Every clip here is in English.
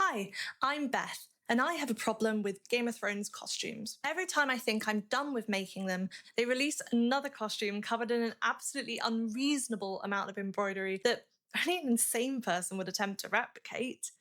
Hi, I'm Beth, and I have a problem with Game of Thrones costumes. Every time I think I'm done with making them, they release another costume covered in an absolutely unreasonable amount of embroidery that only an insane person would attempt to replicate.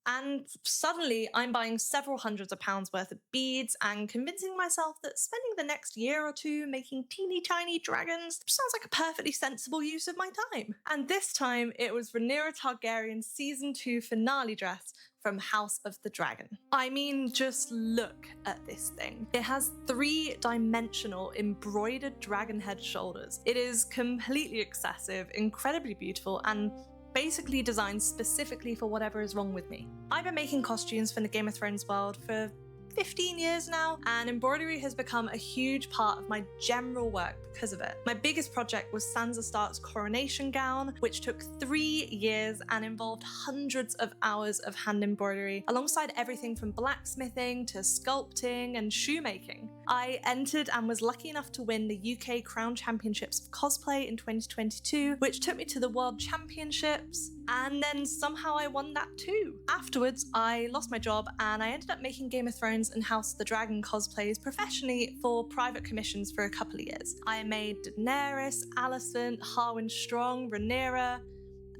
And suddenly, I'm buying several hundreds of pounds worth of beads and convincing myself that spending the next year or two making teeny tiny dragons sounds like a perfectly sensible use of my time. And this time, it was Rhaenyra Targaryen's Season 2 finale dress from House of the Dragon. I mean, just look at this thing. It has 3-dimensional embroidered dragon head shoulders. It is completely excessive, incredibly beautiful, and basically designed specifically for whatever is wrong with me. I've been making costumes for the Game of Thrones world for 15 years now, and embroidery has become a huge part of my general work because of it. My biggest project was Sansa Stark's coronation gown, which took 3 years and involved hundreds of hours of hand embroidery, alongside everything from blacksmithing to sculpting and shoemaking. I entered and was lucky enough to win the UK Crown Championships of Cosplay in 2022, which took me to the World Championships, and then somehow I won that too. Afterwards, I lost my job and I ended up making Game of Thrones and House of the Dragon cosplays professionally for private commissions for a couple of years. I made Daenerys, Alicent, Harwin Strong, Rhaenyra,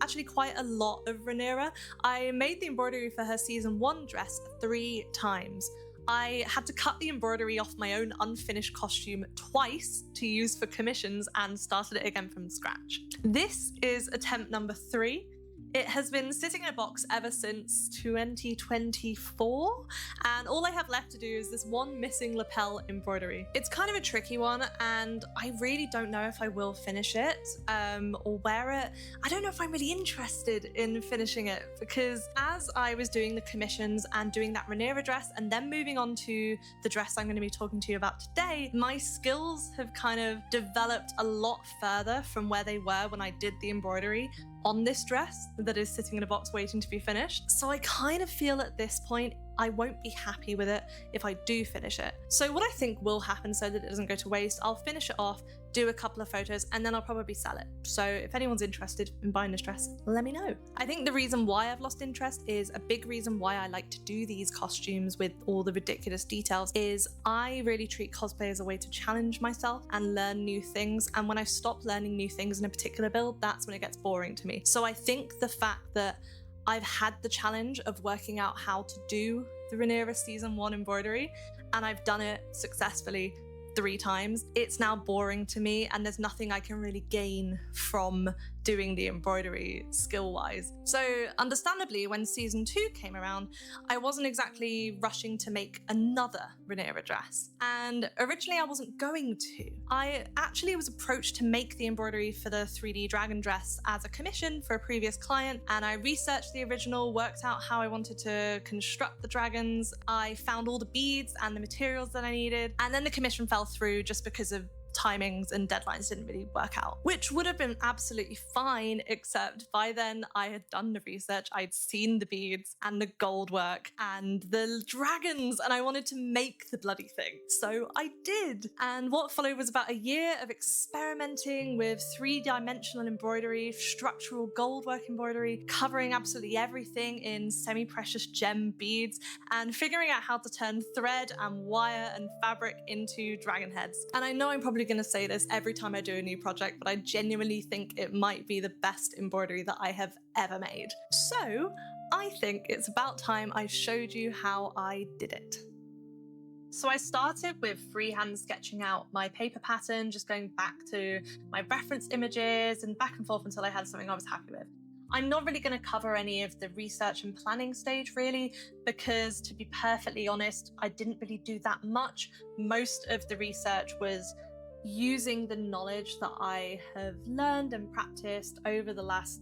actually quite a lot of Rhaenyra. I made the embroidery for her season 1 dress 3 times. I had to cut the embroidery off my own unfinished costume twice to use for commissions and started it again from scratch. This is attempt number 3. It has been sitting in a box ever since 2024, and all I have left to do is this one missing lapel embroidery. It's kind of a tricky one, and I really don't know if I will finish it or wear it. I don't know if I'm really interested in finishing it, because as I was doing the commissions and doing that Rhaenyra dress and then moving on to the dress I'm going to be talking to you about today, my skills have kind of developed a lot further from where they were when I did the embroidery on this dress that is sitting in a box waiting to be finished. So I kind of feel at this point I won't be happy with it if I do finish it. So what I think will happen so that it doesn't go to waste, I'll finish it off, do a couple of photos, and then I'll probably sell it. So if anyone's interested in buying this dress, let me know. I think the reason why I've lost interest is a big reason why I like to do these costumes with all the ridiculous details is I really treat cosplay as a way to challenge myself and learn new things. And when I stop learning new things in a particular build, that's when it gets boring to me. So I think the fact that I've had the challenge of working out how to do the Rhaenyra season 1 embroidery, and I've done it successfully 3 times. It's now boring to me, and there's nothing I can really gain from doing the embroidery skill-wise. So understandably, when season 2 came around, I wasn't exactly rushing to make another Rhaenyra dress. And originally I wasn't going to. I actually was approached to make the embroidery for the 3D dragon dress as a commission for a previous client, and I researched the original, worked out how I wanted to construct the dragons. I found all the beads and the materials that I needed, and then the commission fell through just because of timings and deadlines didn't really work out, which would have been absolutely fine, except by then I had done the research, I'd seen the beads and the gold work and the dragons, and I wanted to make the bloody thing. So I did. And what followed was about a year of experimenting with 3-dimensional embroidery, structural goldwork embroidery, covering absolutely everything in semi-precious gem beads, and figuring out how to turn thread and wire and fabric into dragon heads. And I know I'm probably going to say this every time I do a new project, but I genuinely think it might be the best embroidery that I have ever made. So I think it's about time I showed you how I did it. So I started with freehand sketching out my paper pattern, just going back to my reference images and back and forth until I had something I was happy with. I'm not really going to cover any of the research and planning stage really, because to be perfectly honest, I didn't really do that much. Most of the research was using the knowledge that I have learned and practiced over the last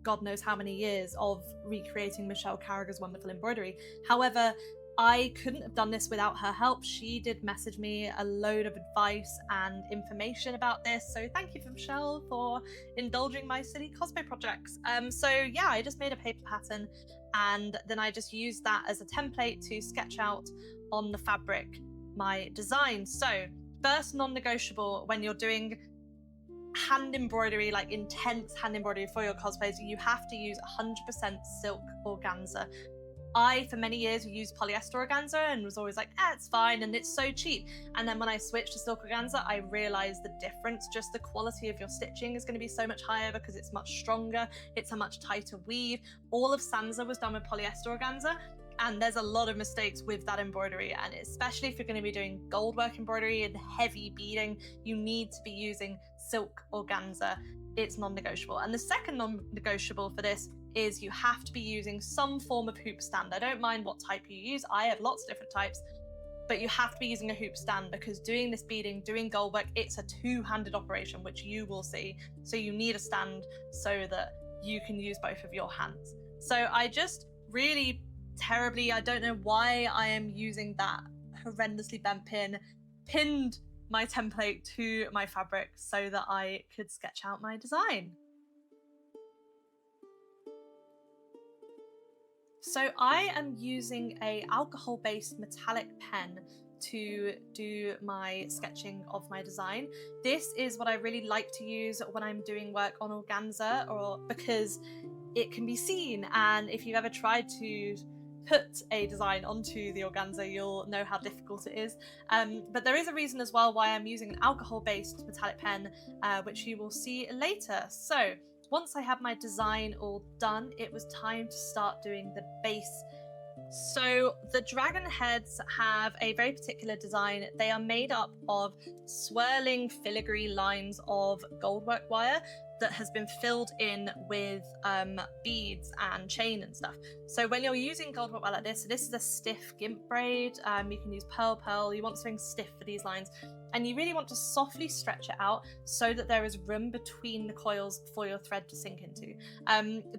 God knows how many years of recreating Michelle Carragher's wonderful embroidery. However, I couldn't have done this without her help. She did message me a load of advice and information about this. So thank you for Michelle for indulging my silly cosplay projects. So yeah, I just made a paper pattern and then I just used that as a template to sketch out on the fabric my design. So first non-negotiable when you're doing hand embroidery, like intense hand embroidery for your cosplays, you have to use 100% silk organza. I, for many years, used polyester organza and was always like, it's fine and it's so cheap. And then when I switched to silk organza, I realized the difference. Just the quality of your stitching is going to be so much higher because it's much stronger. It's a much tighter weave. All of Sansa was done with polyester organza. And there's a lot of mistakes with that embroidery, and especially if you're going to be doing gold work embroidery and heavy beading, you need to be using silk organza. It's non-negotiable. And the second non-negotiable for this is you have to be using some form of hoop stand. I don't mind what type you use. I have lots of different types, but you have to be using a hoop stand because doing this beading, doing gold work, it's a two-handed operation, which you will see. So you need a stand so that you can use both of your hands. So I just really terribly, I don't know why I am using that horrendously bent pin, pinned my template to my fabric so that I could sketch out my design. So I am using a alcohol-based metallic pen to do my sketching of my design. This is what I really like to use when I'm doing work on organza, or because it can be seen, and if you've ever tried to put a design onto the organza, you'll know how difficult it is. But there is a reason as well why I'm using an alcohol-based metallic pen, which you will see later. So once I had my design all done, it was time to start doing the base. So the dragon heads have a very particular design. They are made up of swirling filigree lines of goldwork wire that has been filled in with beads and chain and stuff. So when you're using goldwork wire like this is a stiff gimp braid. You can use pearl. You want something stiff for these lines. And you really want to softly stretch it out so that there is room between the coils for your thread to sink into.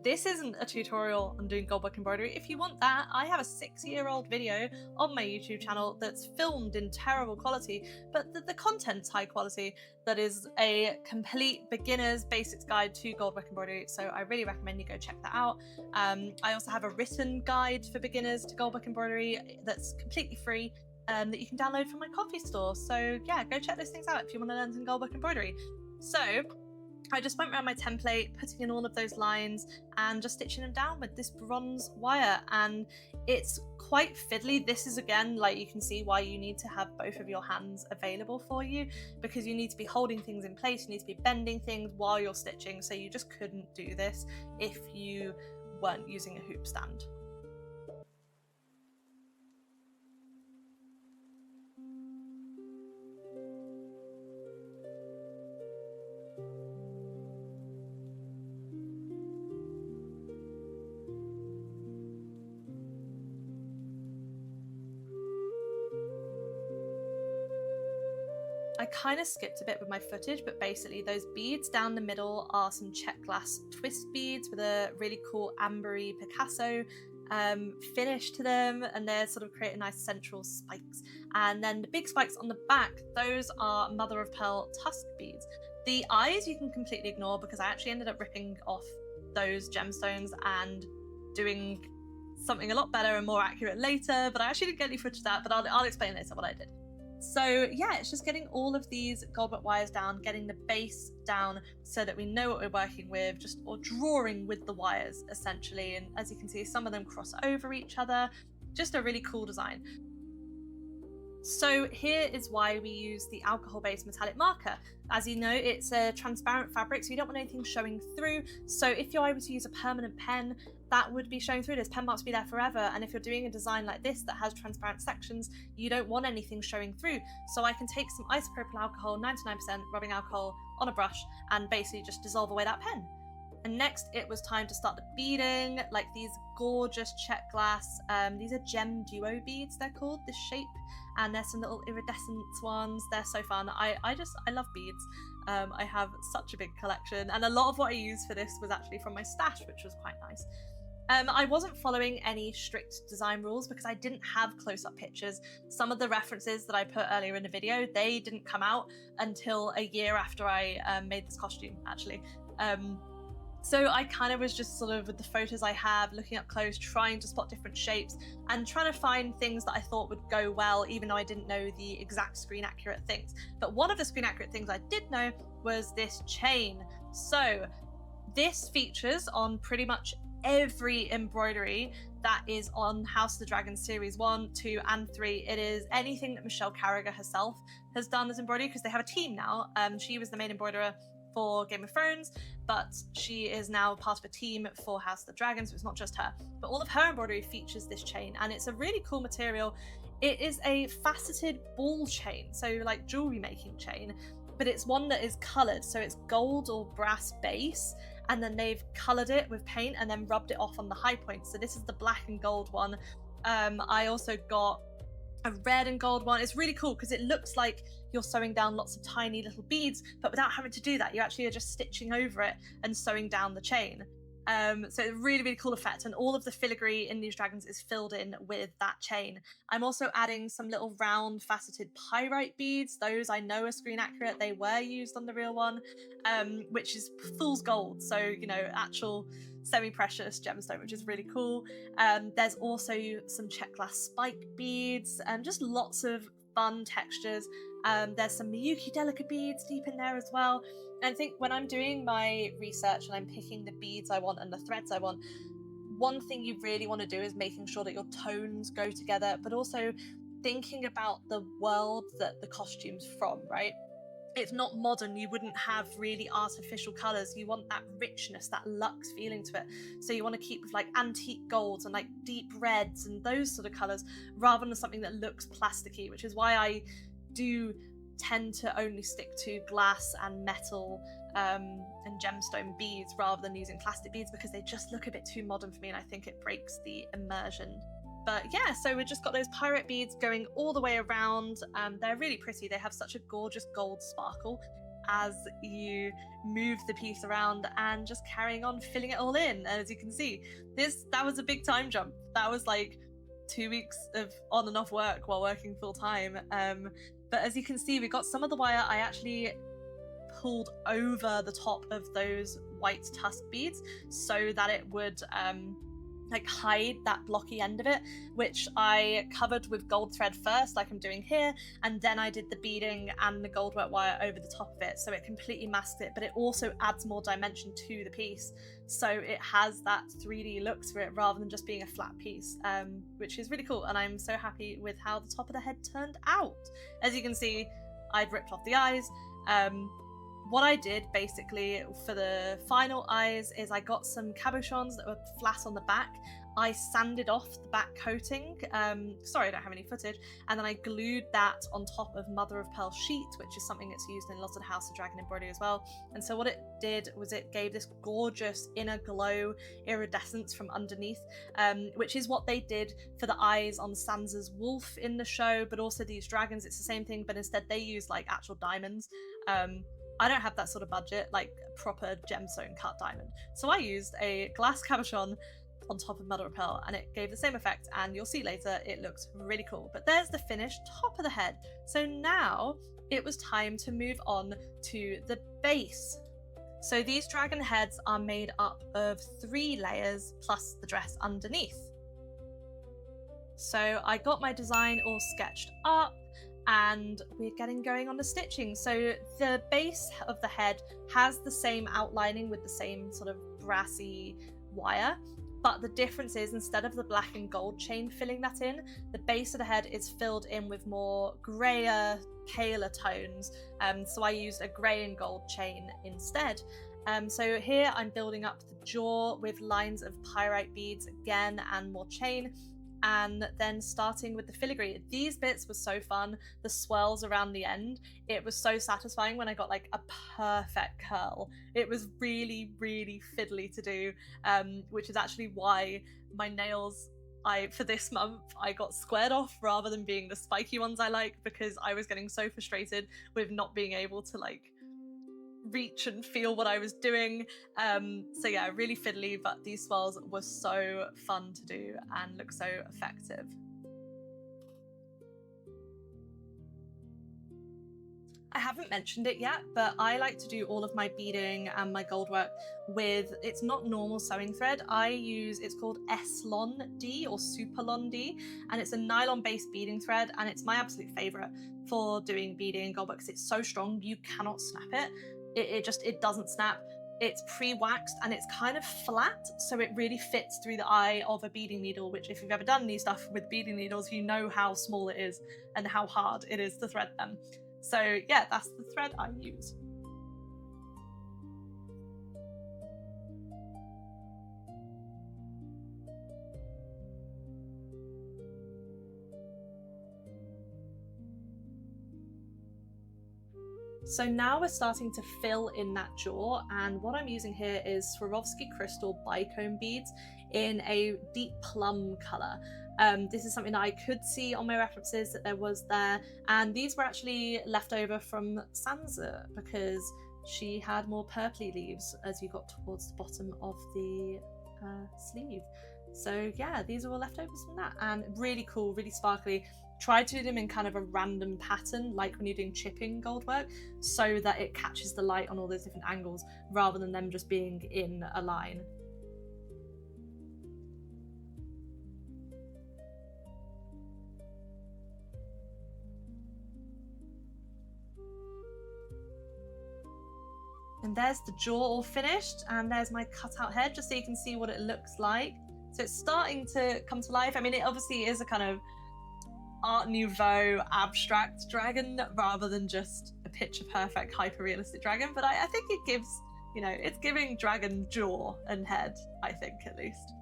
This isn't a tutorial on doing goldwork embroidery. If you want that, I have a 6-year-old video on my YouTube channel that's filmed in terrible quality, but the content's high quality. That is a complete beginner's basics guide to goldwork embroidery, so I really recommend you go check that out. I also have a written guide for beginners to goldwork embroidery that's completely free, that you can download from my coffee store. So yeah, go check those things out if you want to learn some goldwork embroidery. So I just went around my template, putting in all of those lines and just stitching them down with this bronze wire, and it's quite fiddly. This is, again, like, you can see why you need to have both of your hands available for you, because you need to be holding things in place, you need to be bending things while you're stitching, so you just couldn't do this if you weren't using a hoop stand. I kind of skipped a bit with my footage, but basically those beads down the middle are some check glass twist beads with a really cool ambery Picasso finish to them, and they're sort of creating nice central spikes. And then the big spikes on the back, those are mother of pearl tusk beads. The eyes you can completely ignore because I actually ended up ripping off those gemstones and doing something a lot better and more accurate later, but I actually didn't get any footage of that, but I'll explain later what I did. So yeah, it's just getting all of these goldwork wires down, getting the base down so that we know what we're working with, or drawing with the wires essentially. And as you can see, some of them cross over each other. Just a really cool design. So here is why we use the alcohol-based metallic marker. As you know, it's a transparent fabric, so you don't want anything showing through. So if you're able to use a permanent pen, that would be showing through. Those pen marks will be there forever. And if you're doing a design like this that has transparent sections, you don't want anything showing through. So I can take some isopropyl alcohol, 99% rubbing alcohol, on a brush and basically just dissolve away that pen. And next it was time to start the beading, like these gorgeous check glass. These are gem duo beads, they're called, this shape. And there's some little iridescent ones. They're so fun. I love beads. I have such a big collection, and a lot of what I used for this was actually from my stash, which was quite nice. I wasn't following any strict design rules because I didn't have close-up pictures. Some of the references that I put earlier in the video, they didn't come out until a year after I made this costume, actually. So I kind of was just sort of, with the photos I have, looking up close, trying to spot different shapes and trying to find things that I thought would go well, even though I didn't know the exact screen accurate things. But one of the screen accurate things I did know was this chain. So this features on pretty much every embroidery that is on House of the Dragon Series 1, 2, and 3. It is anything that Michelle Carragher herself has done as embroidery, because they have a team now. She was the main embroiderer for Game of Thrones, but she is now part of a team for House of the Dragon, so it's not just her. But all of her embroidery features this chain, and it's a really cool material. It is a faceted ball chain, so like jewelry making chain, but it's one that is coloured, so it's gold or brass base, and then they've coloured it with paint and then rubbed it off on the high point. So this is the black and gold one. I also got a red and gold one. It's really cool because it looks like you're sewing down lots of tiny little beads, but without having to do that, you actually are just stitching over it and sewing down the chain. So it's a really, really cool effect, and all of the filigree in these dragons is filled in with that chain. I'm also adding some little round faceted pyrite beads. Those I know are screen accurate. They were used on the real one, which is fool's gold, so you know, actual semi-precious gemstone, which is really cool. There's also some check glass spike beads and just lots of fun textures. There's some Miyuki delicate beads deep in there as well. And I think when I'm doing my research and I'm picking the beads I want and the threads I want, one thing you really want to do is making sure that your tones go together, but also thinking about the world that the costume's from, right? It's not modern, you wouldn't have really artificial colours. You want that richness, that luxe feeling to it. So you want to keep with like antique golds and like deep reds and those sort of colours, rather than something that looks plasticky, which is why I do tend to only stick to glass and metal and gemstone beads rather than using plastic beads, because they just look a bit too modern for me, and I think it breaks the immersion. But yeah, so we've just got those pirate beads going all the way around. They're really pretty. They have such a gorgeous gold sparkle as you move the piece around, and just carrying on filling it all in. And as you can see, that was a big time jump. That was like 2 weeks of on and off work while working full time. But as you can see, we got some of the wire I actually pulled over the top of those white tusk beads so that it would like hide that blocky end of it, which I covered with gold thread first, like I'm doing here, and then I did the beading and the gold wet wire over the top of it, so it completely masked it, but it also adds more dimension to the piece, so it has that 3D look to it rather than just being a flat piece, which is really cool. And I'm so happy with how the top of the head turned out. As you can see, I'd ripped off the eyes. What I did basically for the final eyes is I got some cabochons that were flat on the back. I sanded off the back coating. Sorry, I don't have any footage. And then I glued that on top of mother of pearl sheet, which is something that's used in lots of House of Dragon embroidery as well. And so what it did was it gave this gorgeous inner glow iridescence from underneath, which is what they did for the eyes on Sansa's wolf in the show, but also these dragons. It's the same thing, but instead they use like actual diamonds. I don't have that sort of budget, like a proper gemstone cut diamond. So I used a glass cabochon on top of mother of pearl, and it gave the same effect, and you'll see later it looks really cool. But there's the finished top of the head. So now it was time to move on to the base. So these dragon heads are made up of 3 layers plus the dress underneath. So I got my design all sketched up, and we're getting going on the stitching. So the base of the head has the same outlining with the same sort of brassy wire, but the difference is instead of the black and gold chain filling that in, the base of the head is filled in with more grayer, paler tones. So I used a grey and gold chain instead. So here I'm building up the jaw with lines of pyrite beads again and more chain, and then starting with the filigree. These bits were so fun. The swirls around the end, it was so satisfying when I got like a perfect curl. It was really, really fiddly to do, which is actually why my nails, for this month, I got squared off rather than being the spiky ones I like, because I was getting so frustrated with not being able to like reach and feel what I was doing. So yeah, really fiddly, but these swirls were so fun to do and look so effective. I haven't mentioned it yet, but I like to do all of my beading and my gold work with, it's not normal sewing thread. I use, it's called S-Lon D or Superlon D, and it's a nylon based beading thread, and it's my absolute favorite for doing beading and gold work because it's so strong, you cannot snap it. It doesn't snap. it's pre-waxed and it's kind of flat, so it really fits through the eye of a beading needle, which if you've ever done any stuff with beading needles, you know how small it is and how hard it is to thread them. So yeah, that's the thread I use. So now we're starting to fill in that jaw, and what I'm using here is Swarovski crystal bicone beads in a deep plum color. This is something that I could see on my references that there was there, and these were actually left over from Sansa because she had more purpley leaves as you got towards the bottom of the sleeve. So yeah, these are all leftovers from that, and really cool, really sparkly. Try to do them in kind of a random pattern, like when you're doing chipping gold work, so that it catches the light on all those different angles rather than them just being in a line. And there's the jaw all finished, and there's my cutout head, just so you can see what it looks like. So it's starting to come to life. I mean, it obviously is a kind of Art Nouveau abstract dragon rather than just a picture perfect hyper realistic dragon, but I think it gives, you know, it's giving dragon jaw and head, I think, at least.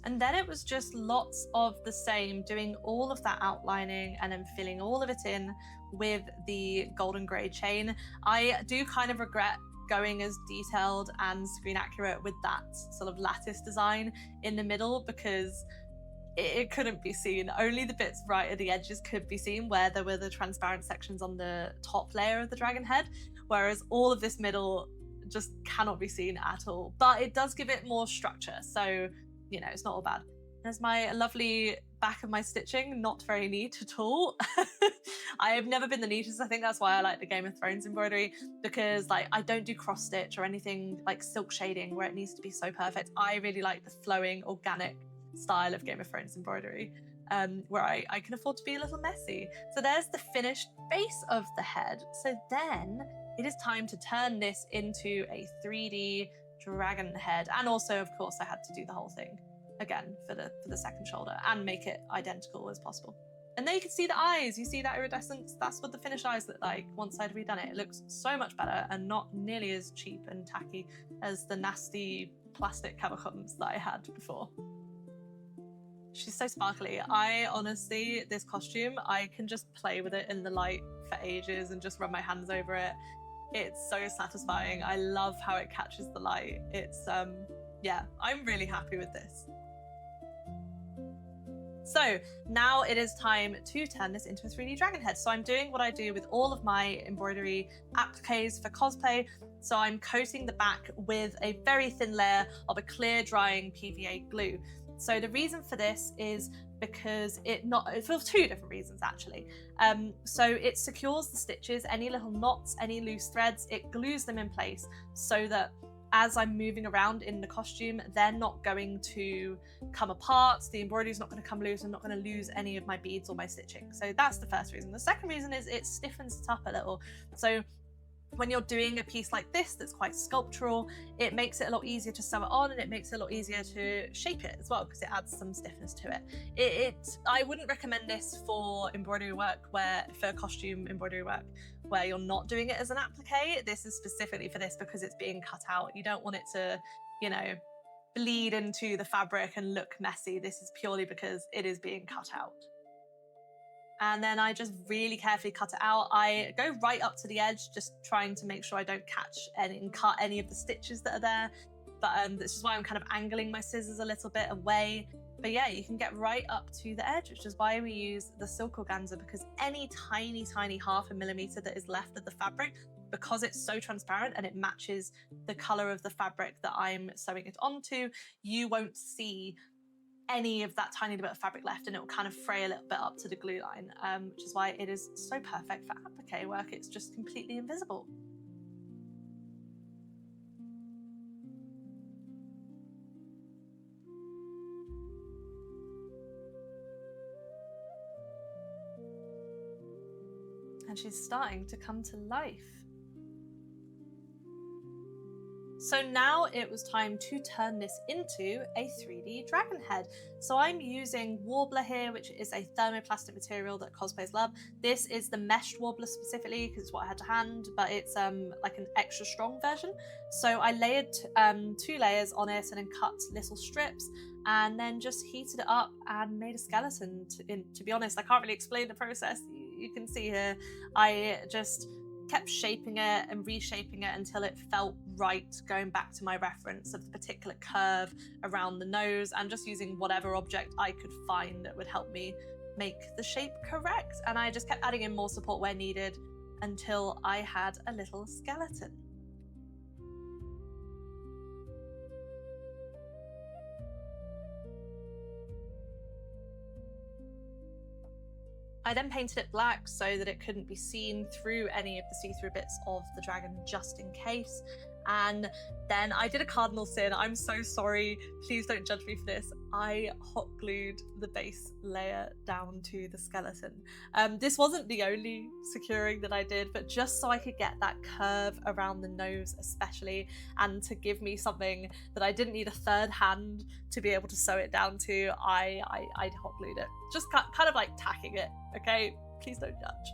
And then it was just lots of the same, doing all of that outlining and then filling all of it in with the golden grey chain. I do kind of regret going as detailed and screen accurate with that sort of lattice design in the middle, because it couldn't be seen. Only the bits right at the edges could be seen, where there were the transparent sections on the top layer of the dragon head, whereas all of this middle just cannot be seen at all. But it does give it more structure, so you know, it's not all bad. There's my lovely back of my stitching, not very neat at all. I have never been the neatest. I think that's why I like the Game of Thrones embroidery, because like I don't do cross stitch or anything like silk shading where it needs to be so perfect. I really like the flowing, organic style of Game of Thrones embroidery, where I can afford to be a little messy. So there's the finished base of the head. So then it is time to turn this into a 3D dragon head, and also of course I had to do the whole thing again for the second shoulder and make it identical as possible. And there you can see the eyes, you see that iridescence. That's what the finished eyes look like once I'd redone it. It looks so much better and not nearly as cheap and tacky as the nasty plastic cabochons that I had before. She's so sparkly. I honestly, this costume, I can just play with it in the light for ages and just run my hands over it. It's so satisfying. I love how it catches the light. It's yeah, I'm really happy with this. So now it is time to turn this into a 3D dragon head. So I'm doing what I do with all of my embroidery appliques for cosplay. So I'm coating the back with a very thin layer of a clear drying PVA glue. So the reason for this is because for two different reasons actually. So it secures the stitches, any little knots, any loose threads, it glues them in place so that as I'm moving around in the costume, they're not going to come apart, the embroidery is not going to come loose, I'm not going to lose any of my beads or my stitching. So that's the first reason. The second reason is it stiffens it up a little. So when you're doing a piece like this that's quite sculptural, it makes it a lot easier to sew it on, and it makes it a lot easier to shape it as well because it adds some stiffness to it. I wouldn't recommend this for embroidery work for costume embroidery work where you're not doing it as an applique. This is specifically for this because it's being cut out. You don't want it to, you know, bleed into the fabric and look messy. This is purely because it is being cut out. And then I just really carefully cut it out. I go right up to the edge, just trying to make sure I don't catch and cut any of the stitches that are there. But this is why I'm kind of angling my scissors a little bit away. But yeah, you can get right up to the edge, which is why we use the silk organza, because any tiny, tiny half a millimeter that is left of the fabric, because it's so transparent and it matches the color of the fabric that I'm sewing it onto, you won't see any of that tiny bit of fabric left, and it will kind of fray a little bit up to the glue line, which is why it is so perfect for applique work. It's just completely invisible. And she's starting to come to life. So now it was time to turn this into a 3D dragon head. So I'm using Warbler here, which is a thermoplastic material that cosplayers love. This is the meshed Warbler specifically because it's what I had to hand, but it's like an extra strong version. So I layered 2 layers on it and then cut little strips and then just heated it up and made a skeleton. To be honest, I can't really explain the process. You can see here, I just kept shaping it and reshaping it until it felt right, going back to my reference of the particular curve around the nose and just using whatever object I could find that would help me make the shape correct. And I just kept adding in more support where needed until I had a little skeleton. I then painted it black so that it couldn't be seen through any of the see-through bits of the dragon, just in case. And then I did a cardinal sin. I'm so sorry. Please don't judge me for this. I hot glued the base layer down to the skeleton. This wasn't the only securing that I did, but just so I could get that curve around the nose especially, and to give me something that I didn't need a third hand to be able to sew it down to, I hot glued it. Just kind of like tacking it, okay? Please don't judge.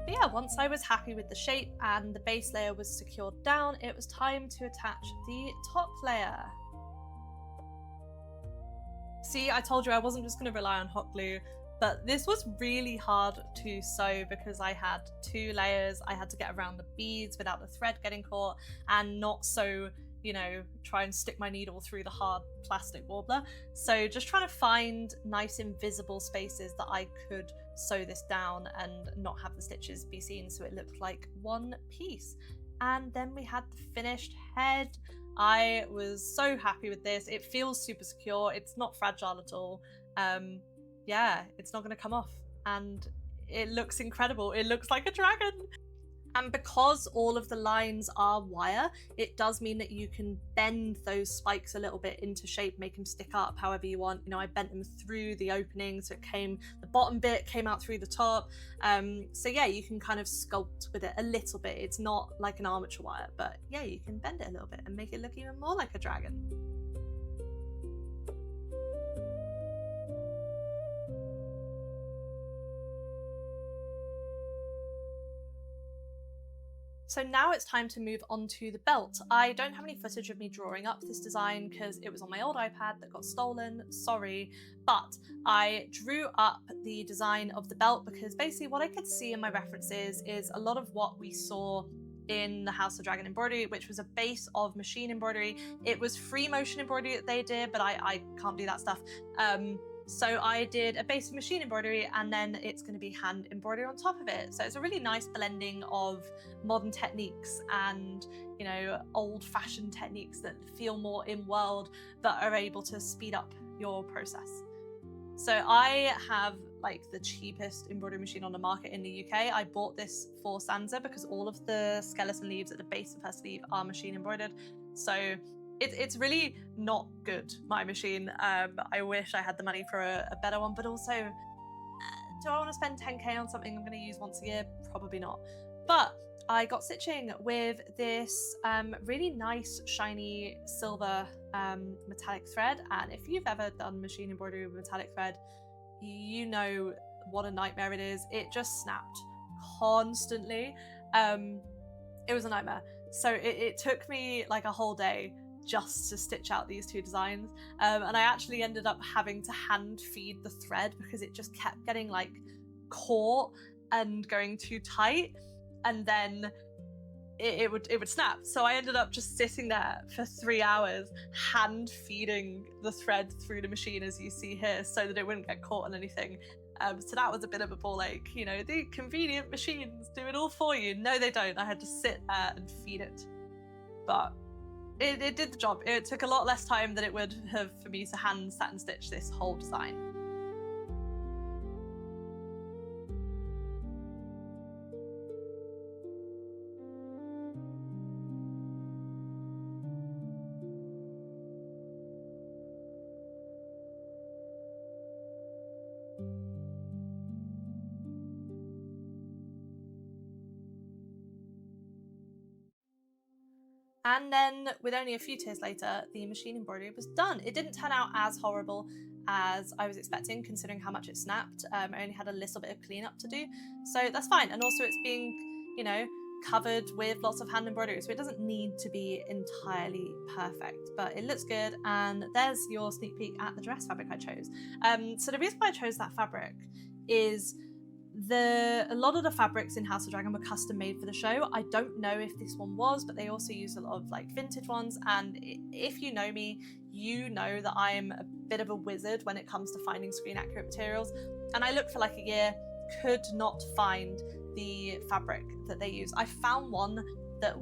But yeah, once I was happy with the shape and the base layer was secured down, it was time to attach the top layer. See, I told you I wasn't just going to rely on hot glue, but this was really hard to sew because I had 2 layers. I had to get around the beads without the thread getting caught and not so, you know, try and stick my needle through the hard plastic Warbler. So just trying to find nice invisible spaces that I could sew this down and not have the stitches be seen so it looked like one piece. And then we had the finished head. I was so happy with this. It feels super secure. It's not fragile at all. Yeah, it's not going to come off. And it looks incredible. It looks like a dragon. And because all of the lines are wire, it does mean that you can bend those spikes a little bit into shape, make them stick up however you want. You know, I bent them through the opening, so the bottom bit came out through the top. So yeah, you can kind of sculpt with it a little bit. It's not like an armature wire, but yeah, you can bend it a little bit and make it look even more like a dragon. So now it's time to move on to the belt. I don't have any footage of me drawing up this design because it was on my old iPad that got stolen, sorry, but I drew up the design of the belt because basically what I could see in my references is a lot of what we saw in the House of Dragon embroidery, which was a base of machine embroidery. It was free motion embroidery that they did, but I can't do that stuff. So I did a base of machine embroidery and then it's going to be hand embroidery on top of it. So it's a really nice blending of modern techniques and, you know, old-fashioned techniques that feel more in-world but are able to speed up your process. So I have like the cheapest embroidery machine on the market in the UK. I bought this for Sansa because all of the skeleton leaves at the base of her sleeve are machine embroidered. So it's really not good, my machine. I wish I had the money for a better one, but also, do I want to spend 10k on something I'm going to use once a year? Probably not. But I got stitching with this really nice shiny silver metallic thread, and if you've ever done machine embroidery with metallic thread, you know what a nightmare it is. It just snapped constantly. It was a nightmare. So it took me like a whole day just to stitch out these 2 designs, and I actually ended up having to hand feed the thread because it just kept getting like caught and going too tight, and then it would snap. So I ended up just sitting there for 3 hours hand feeding the thread through the machine, as you see here, so that it wouldn't get caught on anything. So that was a bit of a ball ache. You know, the convenient machines do it all for you. No, they don't. I had to sit there and feed it. But it did the job. It took a lot less time than it would have for me to hand satin stitch this whole design. And then, with only a few tears later, the machine embroidery was done. It didn't turn out as horrible as I was expecting, considering how much it snapped. I only had a little bit of cleanup to do, so that's fine. And also, it's being, you know, covered with lots of hand embroidery, so it doesn't need to be entirely perfect, but it looks good. And there's your sneak peek at the dress fabric I chose. So the reason why I chose that fabric is a lot of the fabrics in House of Dragon were custom made for the show. I don't know if this one was, but they also use a lot of like vintage ones. And if you know me, you know that I'm a bit of a wizard when it comes to finding screen accurate materials. And I looked for like a year, could not find the fabric that they use. I found one that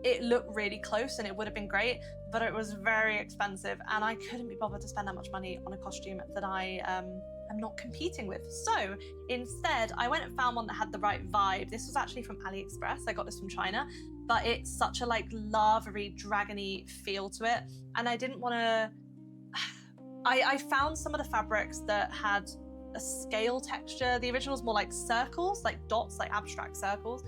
it looked really close and it would have been great, but it was very expensive and I couldn't be bothered to spend that much money on a costume that I am not competing with. So instead, I went and found one that had the right vibe. This was actually from AliExpress. I got this from China, but it's such a like lavery, dragony feel to it. And I didn't want to... I found some of the fabrics that had a scale texture. The original was more like circles, like dots, like abstract circles.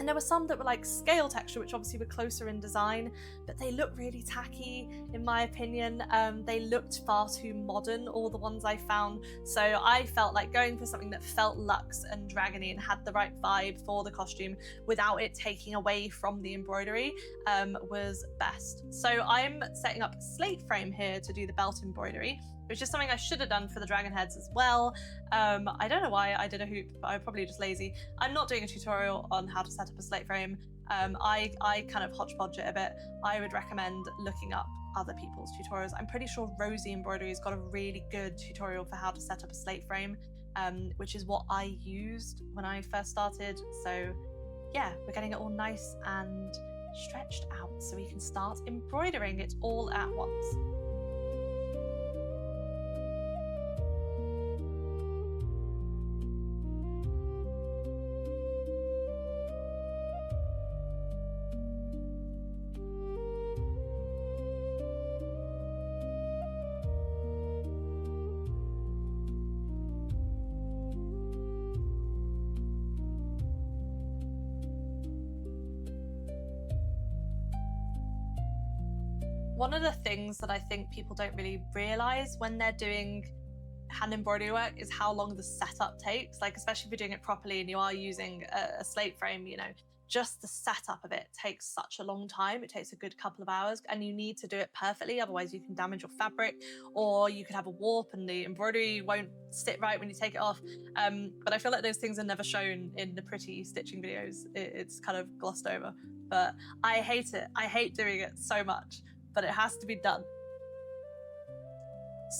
And there were some that were like scale texture, which obviously were closer in design, but they look really tacky, in my opinion. They looked far too modern, all the ones I found. So I felt like going for something that felt luxe and dragony and had the right vibe for the costume without it taking away from the embroidery was best. So I'm setting up a slate frame here to do the belt embroidery, which is something I should have done for the dragon heads as well. I don't know why I did a hoop, but I'm probably just lazy. I'm not doing a tutorial on how to set up a slate frame. I kind of hodgepodge it a bit. I would recommend looking up other people's tutorials. I'm pretty sure Rosie Embroidery's got a really good tutorial for how to set up a slate frame, which is what I used when I first started. So yeah, we're getting it all nice and stretched out so we can start embroidering it all at once. One of the things that I think people don't really realize when they're doing hand embroidery work is how long the setup takes. Like, especially if you're doing it properly and you are using a slate frame, you know, just the setup of it takes such a long time. It takes a good couple of hours and you need to do it perfectly. Otherwise you can damage your fabric, or you could have a warp and the embroidery won't sit right when you take it off. But I feel like those things are never shown in the pretty stitching videos. It's kind of glossed over, but I hate it. I hate doing it so much, but it has to be done.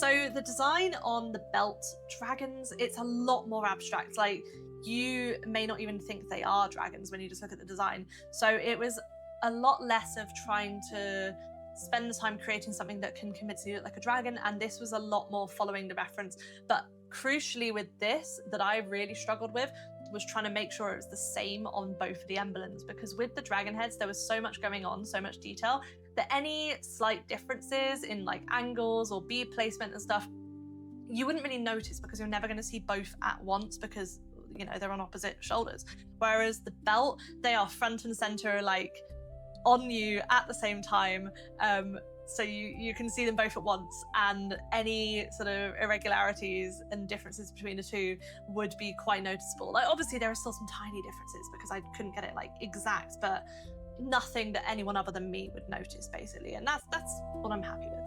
So the design on the belt dragons, it's a lot more abstract. Like, you may not even think they are dragons when you just look at the design. So it was a lot less of trying to spend the time creating something that can convincingly look like a dragon, and this was a lot more following the reference. But crucially with this, that I really struggled with, was trying to make sure it was the same on both of the emblems, because with the dragon heads there was so much going on, so much detail, that any slight differences in like angles or bead placement and stuff, you wouldn't really notice because you're never going to see both at once because, you know, they're on opposite shoulders. Whereas the belt, they are front and center, like on you at the same time. So you can see them both at once, and any sort of irregularities and differences between the two would be quite noticeable. Like, obviously there are still some tiny differences because I couldn't get it like exact, but nothing that anyone other than me would notice, basically. And that's what I'm happy with.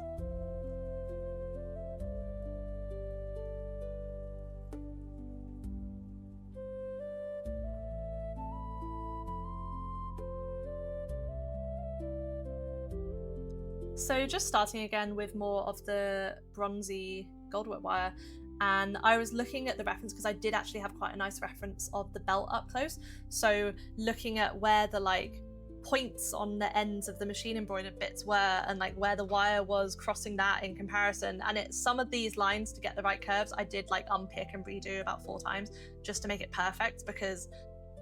So just starting again with more of the bronzy goldwork wire, and I was looking at the reference because I did actually have quite a nice reference of the belt up close. So looking at where the like points on the ends of the machine embroidered bits were, and like where the wire was crossing that in comparison. And some of these lines, to get the right curves, I did like unpick and redo about 4 times just to make it perfect, because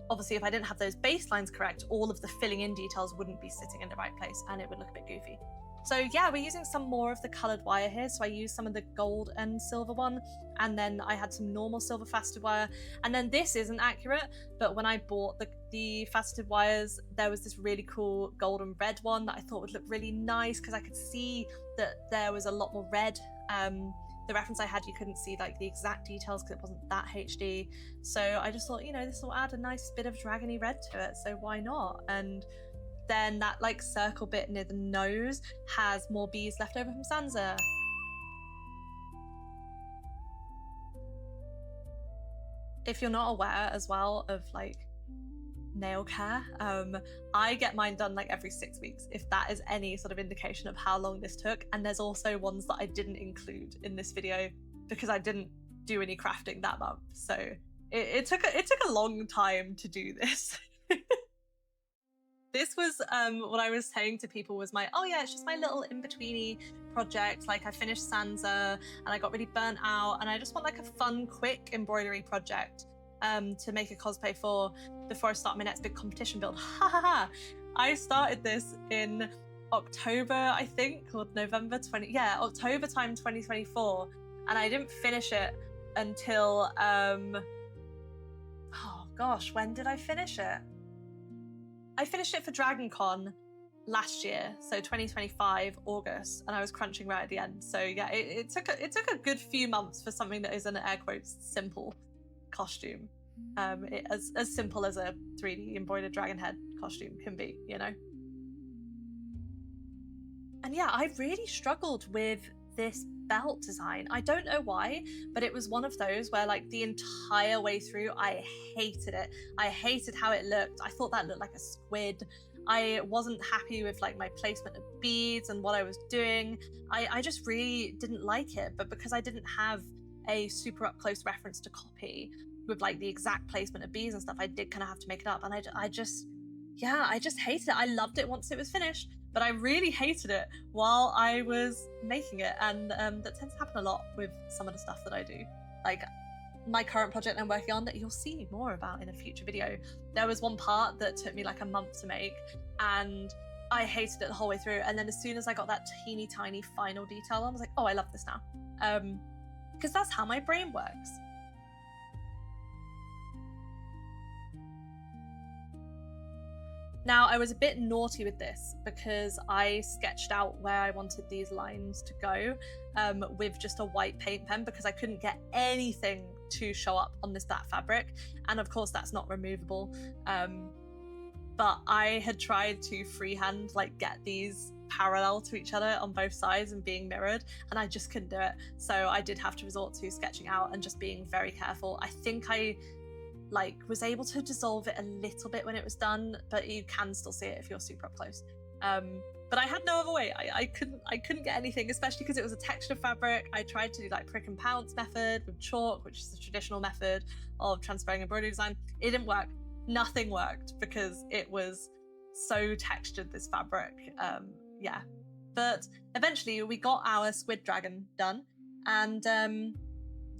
obviously if I didn't have those baselines correct, all of the filling in details wouldn't be sitting in the right place and it would look a bit goofy. So yeah, we're using some more of the colored wire here. So I used some of the gold and silver one, and then I had some normal silver faceted wire. And then this isn't accurate, but when I bought the faceted wires, there was this really cool gold and red one that I thought would look really nice, because I could see that there was a lot more red. The reference I had, you couldn't see like the exact details because it wasn't that HD. So I just thought, you know, this will add a nice bit of dragony red to it, so why not? And then that like circle bit near the nose has more bees left over from Sansa. If you're not aware as well of like nail care, I get mine done like every 6 weeks, if that is any sort of indication of how long this took. And there's also ones that I didn't include in this video because I didn't do any crafting that month, so it took a long time to do this. This was what I was saying to people was my, oh yeah, it's just my little in-betweeny project. Like I finished Sansa and I got really burnt out and I just want like a fun, quick embroidery project to make a cosplay for before I start my next big competition build. Ha ha ha! I started this in October, I think, or November October time 2024, and I didn't finish it until oh gosh, when did I finish it? I finished it for DragonCon last year, so 2025 August, and I was crunching right at the end. So yeah, it took a good few months for something that is an air quotes simple costume, as simple as a 3D embroidered dragon head costume can be, you know. And yeah, I really struggled with this belt design. I don't know why, but it was one of those where like the entire way through I hated it. I hated how it looked. I thought that looked like a squid. I wasn't happy with like my placement of beads and what I was doing. I just really didn't like it, but because I didn't have a super up close reference to copy with like the exact placement of beads and stuff, I did kind of have to make it up. And I just hated it. I loved it once it was finished, but I really hated it while I was making it. And that tends to happen a lot with some of the stuff that I do. Like my current project I'm working on that you'll see more about in a future video. There was one part that took me like a month to make and I hated it the whole way through. And then as soon as I got that teeny tiny final detail, I was like, oh, I love this now. Because that's how my brain works. Now, I was a bit naughty with this because I sketched out where I wanted these lines to go with just a white paint pen because I couldn't get anything to show up on this black fabric. And of course, that's not removable. But I had tried to freehand like get these parallel to each other on both sides and being mirrored, and I just couldn't do it. So I did have to resort to sketching out and just being very careful. I think I was able to dissolve it a little bit when it was done, but you can still see it if you're super up close. But I had no other way. I couldn't get anything, especially because it was a textured fabric. I tried to do like prick and pounce method with chalk, which is the traditional method of transferring embroidery design. It didn't work. Nothing worked because it was so textured, this fabric. Yeah, but eventually we got our squid dragon done, and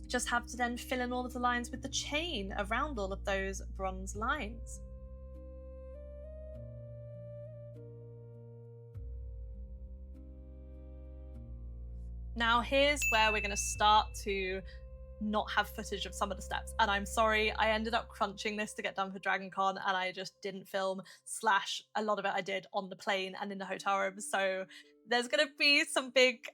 just have to then fill in all of the lines with the chain around all of those bronze lines. Now here's where we're going to start to not have footage of some of the steps, and I'm sorry, I ended up crunching this to get done for DragonCon and I just didn't film, / a lot of it I did on the plane and in the hotel room, so there's gonna be some big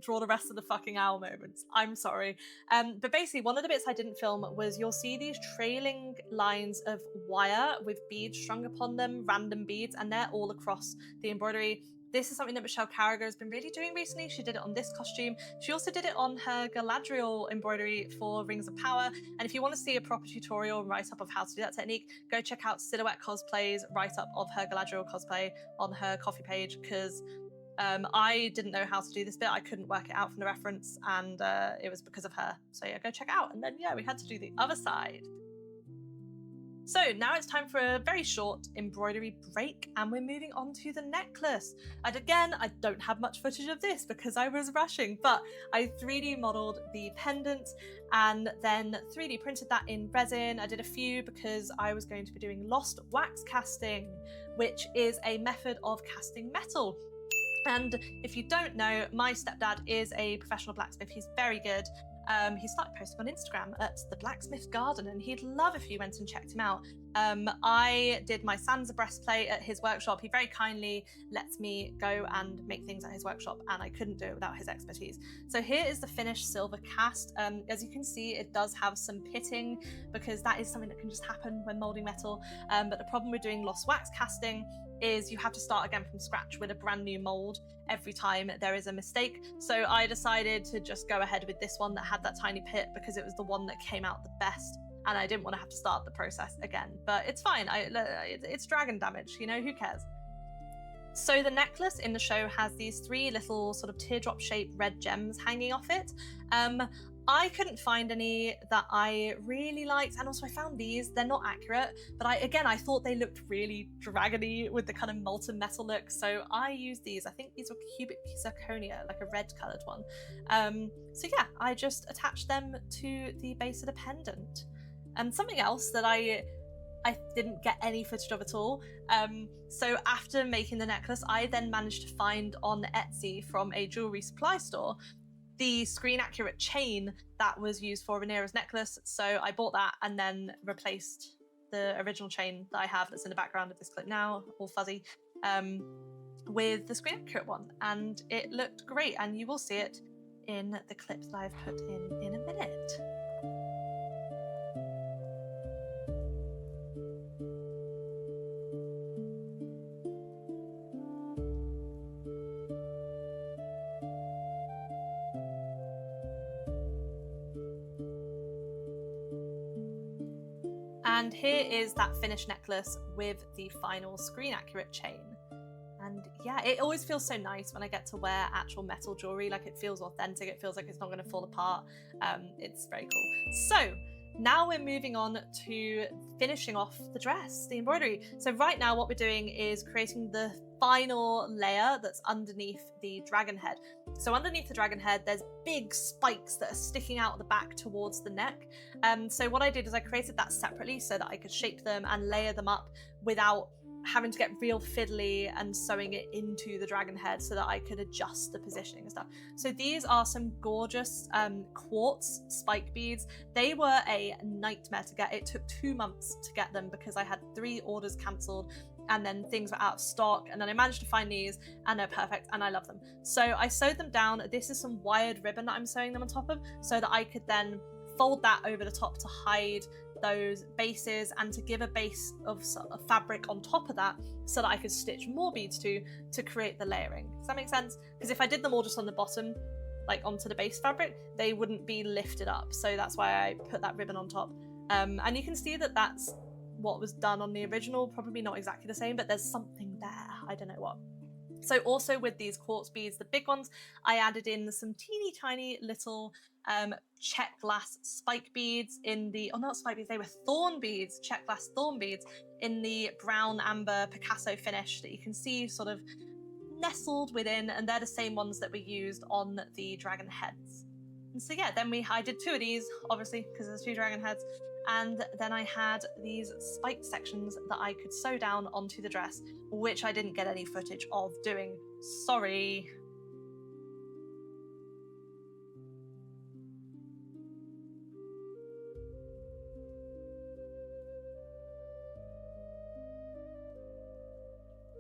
draw the rest of the fucking hour moments. I'm sorry. But basically one of the bits I didn't film was you'll see these trailing lines of wire with beads strung upon them, random beads, and they're all across the embroidery. This is something that Michelle Carragher has been really doing recently. She did it on this costume. She also did it on her Galadriel embroidery for Rings of Power. And if you want to see a proper tutorial and write-up of how to do that technique, go check out Silhouette Cosplay's write-up of her Galadriel cosplay on her Ko-fi page, because I didn't know how to do this bit. I couldn't work it out from the reference, and it was because of her. So yeah, go check it out. And then yeah, we had to do the other side. So now it's time for a very short embroidery break, and we're moving on to the necklace. And again, I don't have much footage of this because I was rushing, but I 3D modeled the pendant and then 3D printed that in resin. I did a few because I was going to be doing lost wax casting, which is a method of casting metal. And if you don't know, my stepdad is a professional blacksmith. He's very good. He started posting on Instagram at the Blacksmith Garden, and he'd love if you went and checked him out. I did my Sansa breastplate at his workshop. He very kindly lets me go and make things at his workshop, and I couldn't do it without his expertise. So here is the finished silver cast. As you can see, it does have some pitting because that is something that can just happen when molding metal. But the problem with doing lost wax casting is you have to start again from scratch with a brand new mold every time there is a mistake. So I decided to just go ahead with this one that had that tiny pit because it was the one that came out the best, and I didn't want to have to start the process again. But it's fine. It's dragon damage, you know, who cares? So the necklace in the show has these 3 little sort of teardrop shaped red gems hanging off it. I couldn't find any that I really liked, and also I found these. They're not accurate, but I thought they looked really dragony with the kind of molten metal look, so I used these. I think these were cubic zirconia, like a red coloured one. So yeah, I just attached them to the base of the pendant. And something else that I didn't get any footage of at all. So after making the necklace, I then managed to find on Etsy from a jewelry supply store the screen accurate chain that was used for Rhaenyra's necklace. So I bought that and then replaced the original chain that I have that's in the background of this clip now, all fuzzy, with the screen accurate one. And it looked great, and you will see it in the clip that I've put in a minute. And here is that finished necklace with the final screen accurate chain. And yeah, it always feels so nice when I get to wear actual metal jewelry. Like, it feels authentic. It feels like it's not going to fall apart. It's very cool. So now we're moving on to finishing off the dress, the embroidery. So right now what we're doing is creating the final layer that's underneath the dragon head. So underneath the dragon head, there's big spikes that are sticking out the back towards the neck. So what I did is I created that separately so that I could shape them and layer them up without having to get real fiddly and sewing it into the dragon head so that I could adjust the positioning and stuff. So these are some gorgeous quartz spike beads. They were a nightmare to get. It took 2 months to get them because I had 3 orders cancelled and then things were out of stock, and then I managed to find these and they're perfect and I love them. So I sewed them down. This is some wired ribbon that I'm sewing them on top of so that I could then fold that over the top to hide those bases and to give a base of fabric on top of that so that I could stitch more beads to create the layering. Does that make sense? Because if I did them all just on the bottom, like onto the base fabric, they wouldn't be lifted up. So that's why I put that ribbon on top. And you can see that that's what was done on the original. Probably not exactly the same, but there's something there. I don't know what. So also with these quartz beads, the big ones, I added in some teeny tiny little check glass spike beads in the, oh, not spike beads, they were thorn beads, check glass thorn beads in the brown amber Picasso finish that you can see sort of nestled within, and they're the same ones that were used on the dragon heads. And so yeah, then I did 2 of these, obviously, because there's 2 dragon heads. And then I had these spiked sections that I could sew down onto the dress, which I didn't get any footage of doing. Sorry.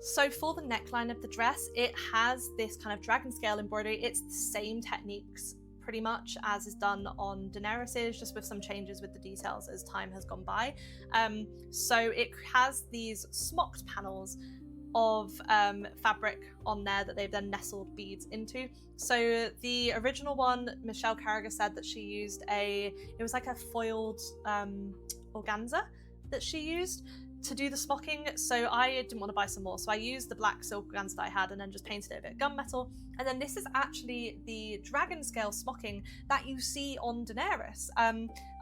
So for the neckline of the dress, it has this kind of dragon scale embroidery. It's the same techniques pretty much as is done on Daenerys's, just with some changes with the details as time has gone by. So it has these smocked panels of fabric on there that they've then nestled beads into. So the original one, Michelle Carragher said that she used it was like a foiled organza that she used to do the smocking. So I didn't want to buy some more, so I used the black silk organza that I had and then just painted it a bit of gunmetal. And then this is actually the dragon scale smocking that you see on Daenerys.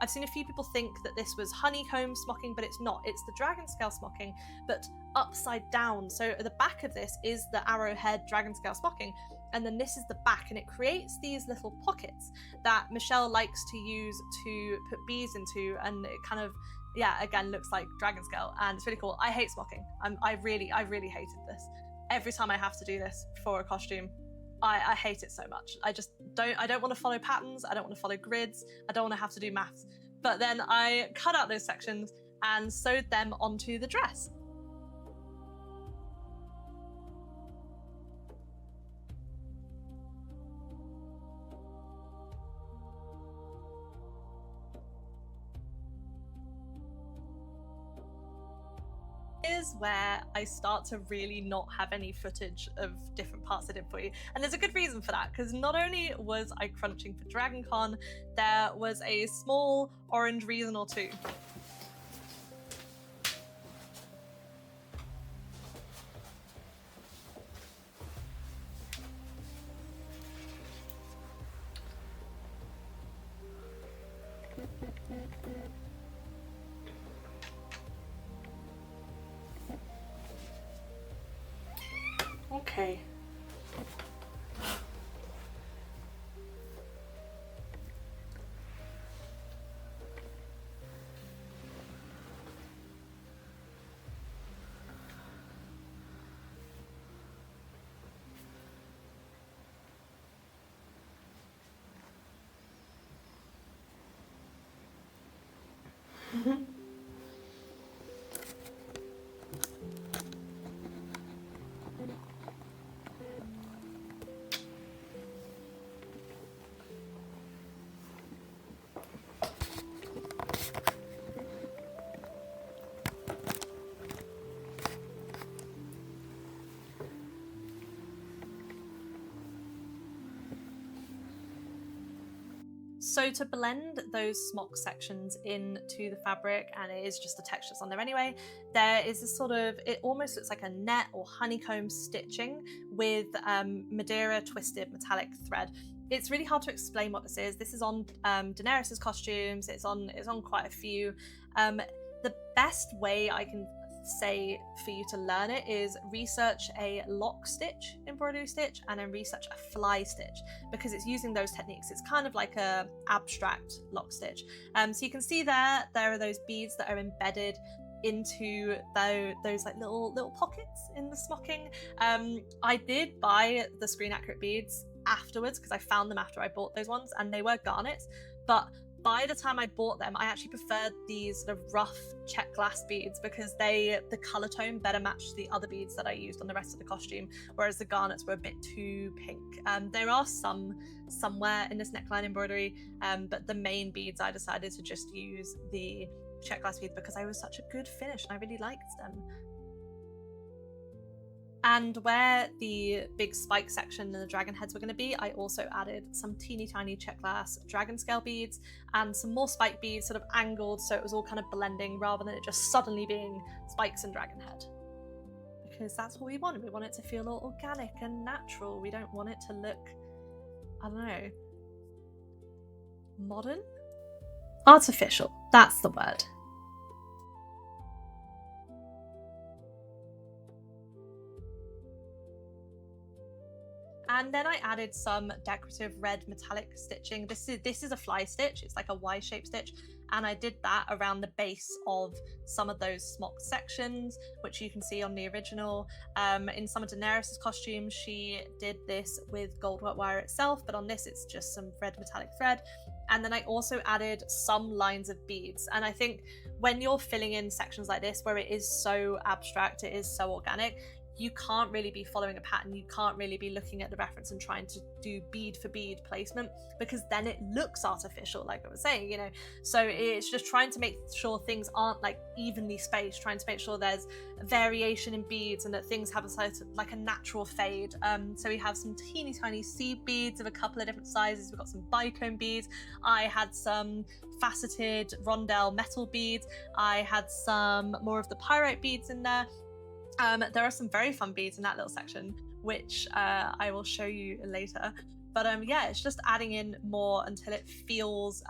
I've seen a few people think that this was honeycomb smocking, but it's not. It's the dragon scale smocking, but upside down. So at the back of this is the arrowhead dragon scale smocking, and then this is the back, and it creates these little pockets that Michelle likes to use to put beads into, and it kind of, yeah, again, looks like dragon scale, and it's really cool. I hate smocking. I really hated this. Every time I have to do this for a costume, I hate it so much. I don't want to follow patterns. I don't want to follow grids. I don't want to have to do maths. But then I cut out those sections and sewed them onto the dress. Is where I start to really not have any footage of different parts I did for you. And there's a good reason for that, because not only was I crunching for DragonCon, there was a small orange reason or two. Okay. So to blend those smock sections into the fabric, and it is just the texture that's on there anyway, there is this sort of, it almost looks like a net or honeycomb stitching with Madeira twisted metallic thread. It's really hard to explain what this is. This is on Daenerys's costumes. It's on quite a few. The best way I can say for you to learn it is research a lock stitch embroidery stitch and then research a fly stitch, because it's using those techniques. It's kind of like a abstract lock stitch. So you can see there are those beads that are embedded into those like little pockets in the smocking. I did buy the screen accurate beads afterwards because I found them after I bought those ones, and they were garnets, but by the time I bought them, I actually preferred these sort of rough check glass beads because the color tone better matched the other beads that I used on the rest of the costume, whereas the garnets were a bit too pink. There are some somewhere in this neckline embroidery, but the main beads I decided to just use the check glass beads because I was such a good finish and I really liked them. And where the big spike section and the dragon heads were going to be, I also added some teeny tiny check glass dragon scale beads and some more spike beads sort of angled, so it was all kind of blending rather than it just suddenly being spikes and dragon head. Because that's what we want. We want it to feel all organic and natural. We don't want it to look, I don't know, modern? Artificial, that's the word. And then I added some decorative red metallic stitching. This is a fly stitch. It's like a Y-shaped stitch. And I did that around the base of some of those smocked sections, which you can see on the original. In some of Daenerys' costumes, she did this with gold wire itself, but on this, it's just some red metallic thread. And then I also added some lines of beads. And I think when you're filling in sections like this, where it is so abstract, it is so organic, you can't really be following a pattern. You can't really be looking at the reference and trying to do bead for bead placement, because then it looks artificial, like I was saying, you know. So it's just trying to make sure things aren't like evenly spaced, trying to make sure there's variation in beads and that things have like a natural fade. So we have some teeny tiny seed beads of a couple of different sizes. We've got some bicone beads. I had some faceted rondelle metal beads. I had some more of the pyrite beads in there. There are some very fun beads in that little section, which I will show you later. But yeah, it's just adding in more until it feels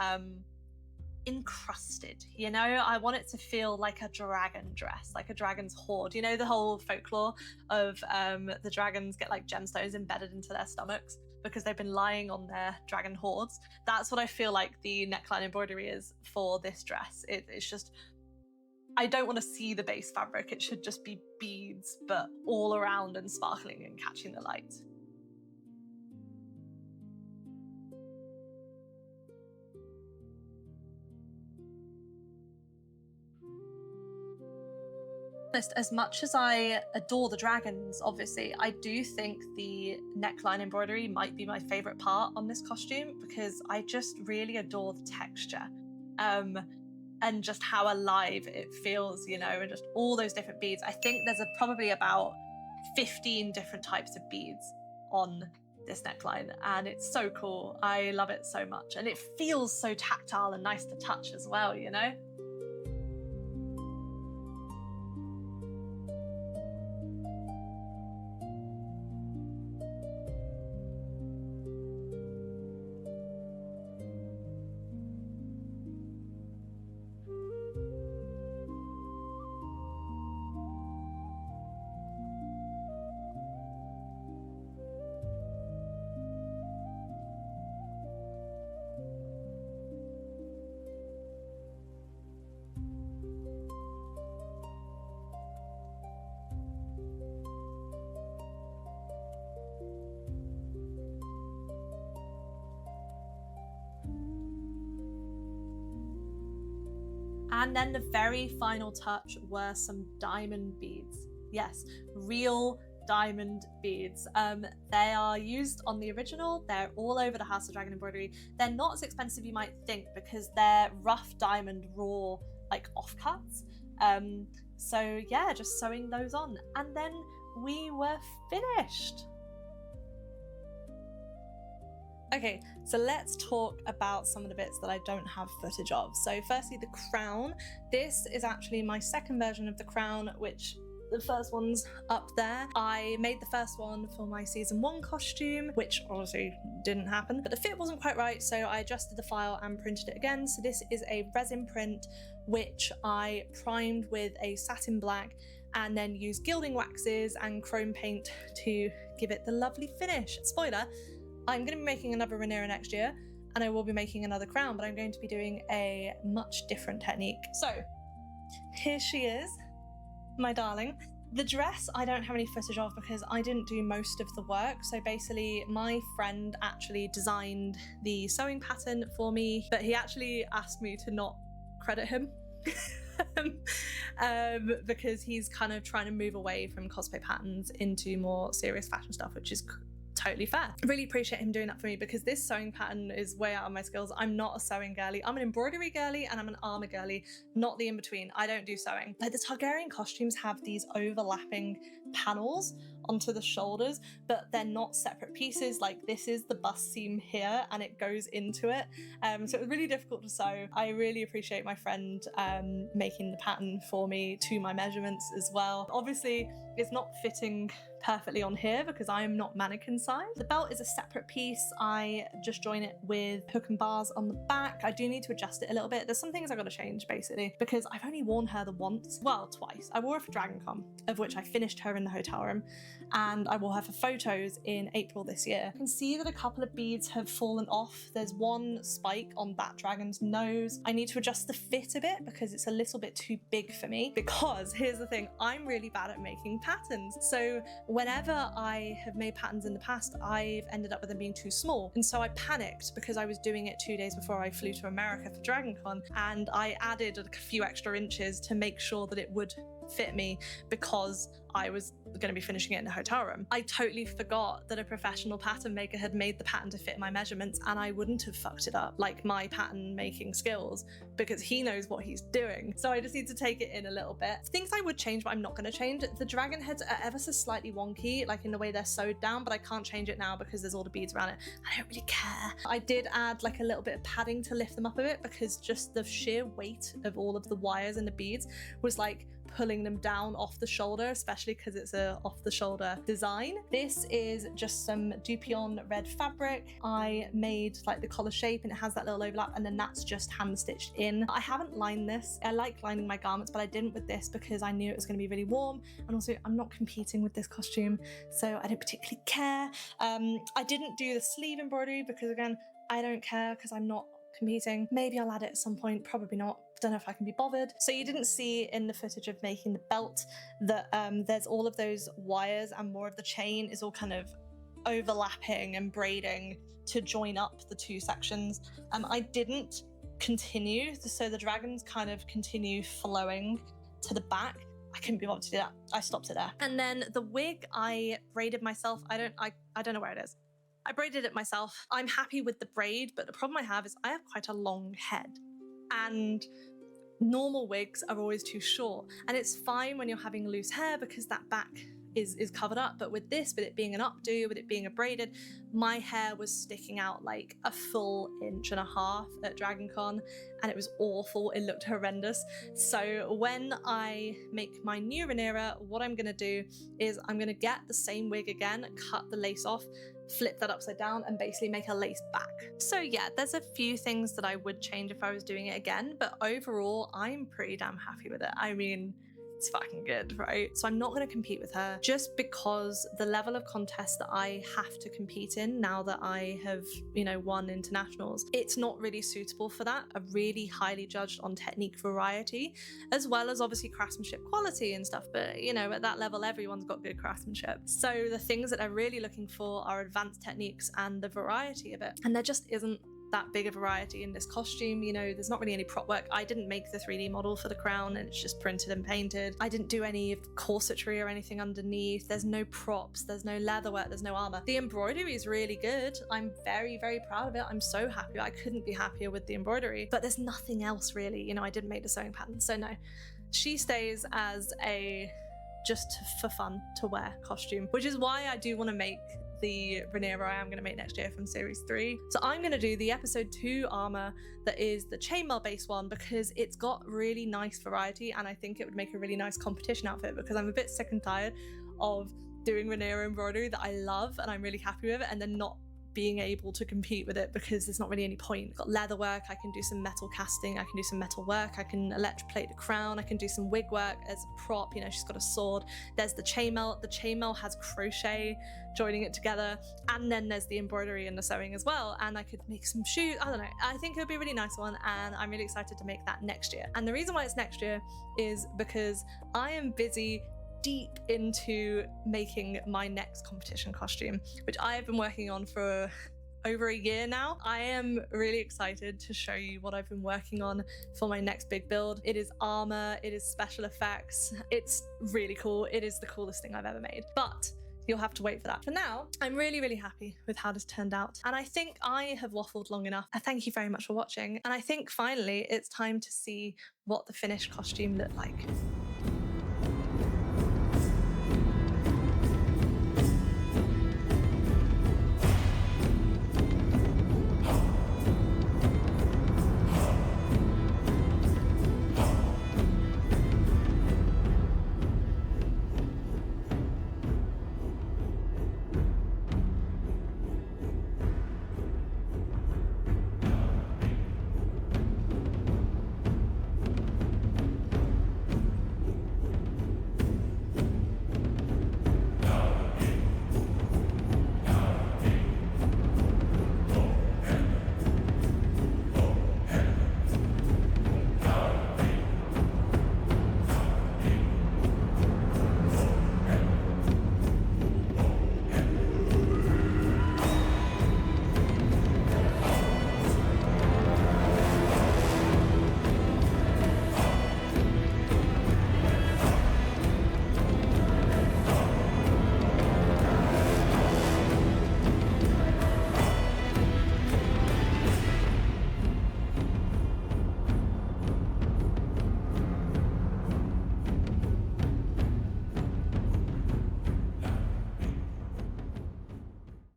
encrusted, you know? I want it to feel like a dragon dress, like a dragon's hoard. You know, the whole folklore of the dragons get like gemstones embedded into their stomachs because they've been lying on their dragon hoards. That's what I feel like the neckline embroidery is for this dress. It's just, I don't want to see the base fabric. It should just be beads, but all around and sparkling and catching the light. As much as I adore the dragons, obviously, I do think the neckline embroidery might be my favorite part on this costume because I just really adore the texture. And just how alive it feels, you know, and just all those different beads. I think there's probably about 15 different types of beads on this neckline, and it's so cool. I love it so much, and it feels so tactile and nice to touch as well, you know? And then the very final touch were some diamond beads. Yes, real diamond beads. They are used on the original. They're all over the House of Dragon embroidery. They're not as expensive you might think because they're rough diamond raw, like offcuts. So yeah, just sewing those on. And then we were finished. Okay, so let's talk about some of the bits that I don't have footage of. So firstly, the crown. This is actually my second version of the crown, which the first one's up there. I made the first one for my season 1 costume, which obviously didn't happen, but the fit wasn't quite right, so I adjusted the file and printed it again. So this is a resin print, which I primed with a satin black and then used gilding waxes and chrome paint to give it the lovely finish. Spoiler, I'm going to be making another Rhaenyra next year, and I will be making another crown, but I'm going to be doing a much different technique. So here she is, my darling. The dress I don't have any footage of because I didn't do most of the work. So basically my friend actually designed the sewing pattern for me, but he actually asked me to not credit him. Because he's kind of trying to move away from cosplay patterns into more serious fashion stuff, which is totally fair. I really appreciate him doing that for me because this sewing pattern is way out of my skills. I'm not a sewing girly. I'm an embroidery girly and I'm an armor girly, not the in-between. I don't do sewing. Like the Targaryen costumes have these overlapping panels onto the shoulders, but they're not separate pieces. Like this is the bust seam here and it goes into it. So it was really difficult to sew. I really appreciate my friend making the pattern for me to my measurements as well. Obviously, it's not fitting perfectly on here because I am not mannequin size. The belt is a separate piece. I just join it with hook and bars on the back. I do need to adjust it a little bit. There's some things I gotta change basically because I've only worn her twice. I wore her for DragonCon, of which I finished her in the hotel room, and I wore her for photos in April this year. You can see that a couple of beads have fallen off. There's one spike on that dragon's nose. I need to adjust the fit a bit because it's a little bit too big for me, because here's the thing, I'm really bad at making patterns. So whenever I have made patterns in the past, I've ended up with them being too small. And so I panicked because I was doing it 2 days before I flew to America for DragonCon, and I added a few extra inches to make sure that it would fit me because I was going to be finishing it in a hotel room. I totally forgot that a professional pattern maker had made the pattern to fit my measurements, and I wouldn't have fucked it up like my pattern making skills because he knows what he's doing. So I just need to take it in a little bit. Things I would change but I'm not going to change. The dragon heads are ever so slightly wonky, like in the way they're sewed down, but I can't change it now because there's all the beads around it. I don't really care. I did add like a little bit of padding to lift them up a bit because just the sheer weight of all of the wires and the beads was like pulling them down off the shoulder, especially because it's a off the shoulder design. This is just some Dupion red fabric. I made like the collar shape and it has that little overlap, and then that's just hand stitched in. I haven't lined this. I like lining my garments, but I didn't with this because I knew it was going to be really warm, and also I'm not competing with this costume, so I don't particularly care. I didn't do the sleeve embroidery because, again, I don't care because I'm not competing. Maybe I'll add it at some point, probably not. Don't know if I can be bothered. So you didn't see in the footage of making the belt that there's all of those wires and more of the chain is all kind of overlapping and braiding to join up the two sections. I didn't continue, so the dragons kind of continue flowing to the back. I couldn't be bothered to do that. I stopped it there. And then the wig I braided myself. I don't know where it is. I braided it myself. I'm happy with the braid, but the problem I have is I have quite a long head, and normal wigs are always too short. And it's fine when you're having loose hair because that back is covered up, but with this, with it being an updo, with it being a braided, my hair was sticking out like a full 1.5 inches at DragonCon, and it was awful. It looked horrendous. So when I make my new Rhaenyra, what I'm gonna do is I'm gonna get the same wig again, cut the lace off, flip that upside down, and basically make a lace back. So yeah, there's a few things that I would change if I was doing it again, but overall, I'm pretty damn happy with it. I mean, it's fucking good, right? So I'm not going to compete with her just because the level of contest that I have to compete in now that I have, won internationals, it's not really suitable for that. I'm really highly judged on technique variety, as well as obviously craftsmanship quality and stuff. But, at that level, everyone's got good craftsmanship. So the things that they're really looking for are advanced techniques and the variety of it. And there just isn't that big a variety in this costume. There's not really any prop work. I didn't make the 3D model for the crown, and it's just printed and painted. I didn't do any corsetry or anything underneath. There's no props, there's no leather work, there's no armor. The embroidery is really good. I'm very, very proud of it. I'm so happy. I couldn't be happier with the embroidery, but there's nothing else really. I didn't make the sewing pattern, so no. She stays as a just for fun to wear costume, which is why I do want to make the Rhaenyra I am going to make next year from series 3. So I'm going to do the episode 2 armor that is the chainmail based one because it's got really nice variety, and I think it would make a really nice competition outfit because I'm a bit sick and tired of doing Rhaenyra embroidery that I love and I'm really happy with it, and then not being able to compete with it because there's not really any point. I've got leather work, I can do some metal casting, I can do some metal work, I can electroplate the crown, I can do some wig work as a prop. She's got a sword. There's the chainmail. The chainmail has crochet joining it together, and then there's the embroidery and the sewing as well, and I could make some shoes. I don't know, I think it would be a really nice one, and I'm really excited to make that next year. And the reason why it's next year is because I am busy deep into making my next competition costume, which I have been working on for over a year now. I am really excited to show you what I've been working on for my next big build. It is armor, it is special effects. It's really cool. It is the coolest thing I've ever made, but you'll have to wait for that. For now, I'm really, really happy with how this turned out. And I think I have waffled long enough. Thank you very much for watching. And I think finally it's time to see what the finished costume looked like.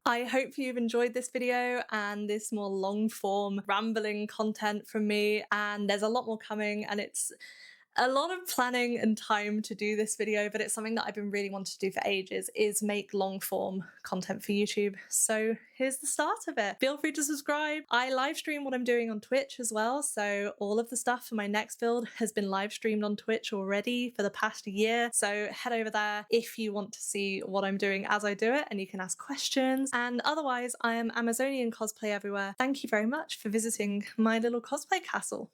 I hope you've enjoyed this video and this more long form rambling content from me, and there's a lot more coming, and it's A lot of planning and time to do this video, but it's something that I've been really wanting to do for ages, is make long form content for YouTube. So here's the start of it. Feel free to subscribe. I live stream what I'm doing on Twitch as well. So all of the stuff for my next build has been live streamed on Twitch already for the past year. So head over there if you want to see what I'm doing as I do it, and you can ask questions. And otherwise, I am Amazonian Cosplay everywhere. Thank you very much for visiting my little cosplay castle.